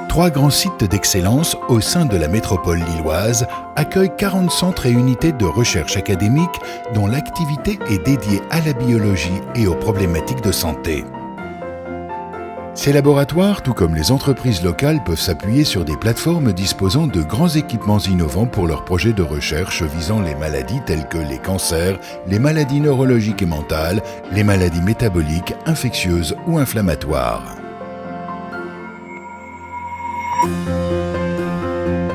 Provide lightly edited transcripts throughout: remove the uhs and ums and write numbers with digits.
3 grands sites d'excellence au sein de la métropole lilloise accueillent 40 centres et unités de recherche académique dont l'activité est dédiée à la biologie et aux problématiques de santé. Ces laboratoires, tout comme les entreprises locales, peuvent s'appuyer sur des plateformes disposant de grands équipements innovants pour leurs projets de recherche visant les maladies telles que les cancers, les maladies neurologiques et mentales, les maladies métaboliques, infectieuses ou inflammatoires.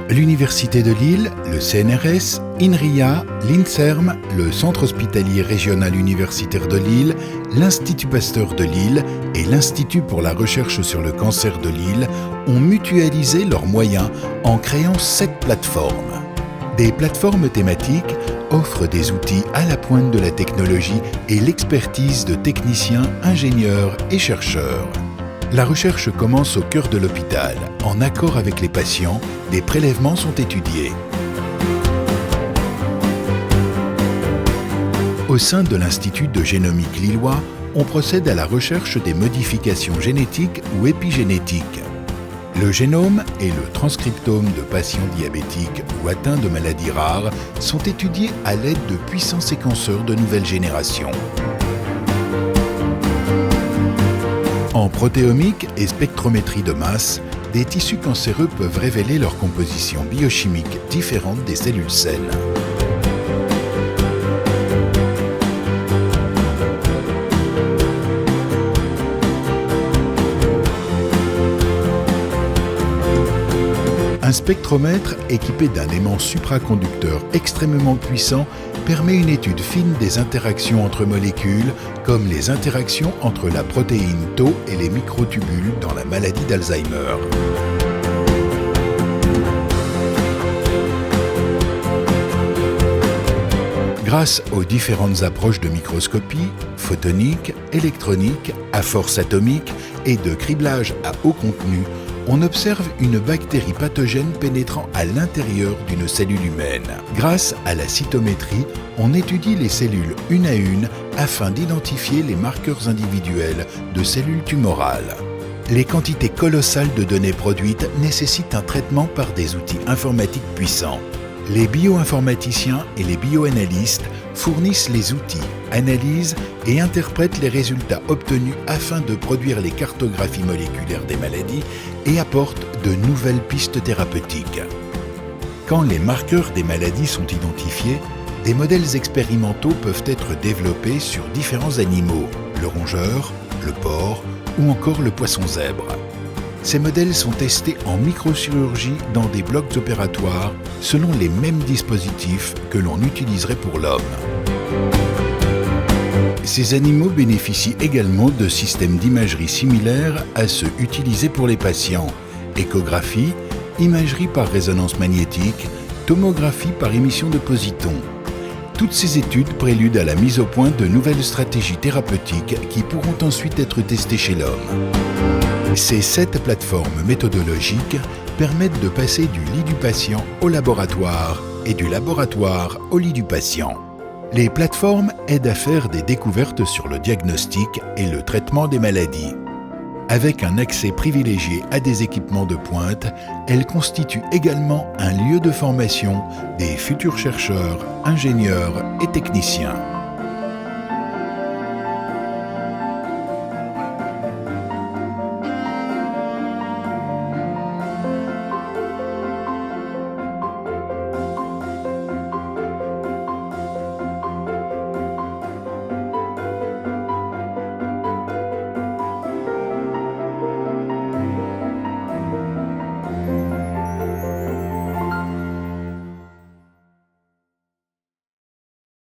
L'Université de Lille, le CNRS, INRIA, l'INSERM, le Centre hospitalier régional universitaire de Lille, l'Institut Pasteur de Lille et l'Institut pour la recherche sur le cancer de Lille ont mutualisé leurs moyens en créant 7 plateformes. Des plateformes thématiques offrent des outils à la pointe de la technologie et l'expertise de techniciens, ingénieurs et chercheurs. La recherche commence au cœur de l'hôpital. En accord avec les patients, des prélèvements sont étudiés. Au sein de l'Institut de génomique lillois, on procède à la recherche des modifications génétiques ou épigénétiques. Le génome et le transcriptome de patients diabétiques ou atteints de maladies rares sont étudiés à l'aide de puissants séquenceurs de nouvelle génération. En protéomique et spectrométrie de masse, des tissus cancéreux peuvent révéler leur composition biochimique différente des cellules saines. Un spectromètre équipé d'un aimant supraconducteur extrêmement puissant permet une étude fine des interactions entre molécules, comme les interactions entre la protéine Tau et les microtubules dans la maladie d'Alzheimer. Grâce aux différentes approches de microscopie, photonique, électronique, à force atomique et de criblage à haut contenu, on observe une bactérie pathogène pénétrant à l'intérieur d'une cellule humaine. Grâce à la cytométrie, on étudie les cellules une à une afin d'identifier les marqueurs individuels de cellules tumorales. Les quantités colossales de données produites nécessitent un traitement par des outils informatiques puissants. Les bioinformaticiens et les bioanalystes fournissent les outils, analysent et interprètent les résultats obtenus afin de produire les cartographies moléculaires des maladies et apportent de nouvelles pistes thérapeutiques. Quand les marqueurs des maladies sont identifiés, des modèles expérimentaux peuvent être développés sur différents animaux, le rongeur, le porc ou encore le poisson zèbre. Ces modèles sont testés en microchirurgie dans des blocs opératoires selon les mêmes dispositifs que l'on utiliserait pour l'homme. Ces animaux bénéficient également de systèmes d'imagerie similaires à ceux utilisés pour les patients: échographie, imagerie par résonance magnétique, tomographie par émission de positons. Toutes ces études préludent à la mise au point de nouvelles stratégies thérapeutiques qui pourront ensuite être testées chez l'homme. Ces 7 plateformes méthodologiques permettent de passer du lit du patient au laboratoire et du laboratoire au lit du patient. Les plateformes aident à faire des découvertes sur le diagnostic et le traitement des maladies. Avec un accès privilégié à des équipements de pointe, elles constituent également un lieu de formation des futurs chercheurs, ingénieurs et techniciens.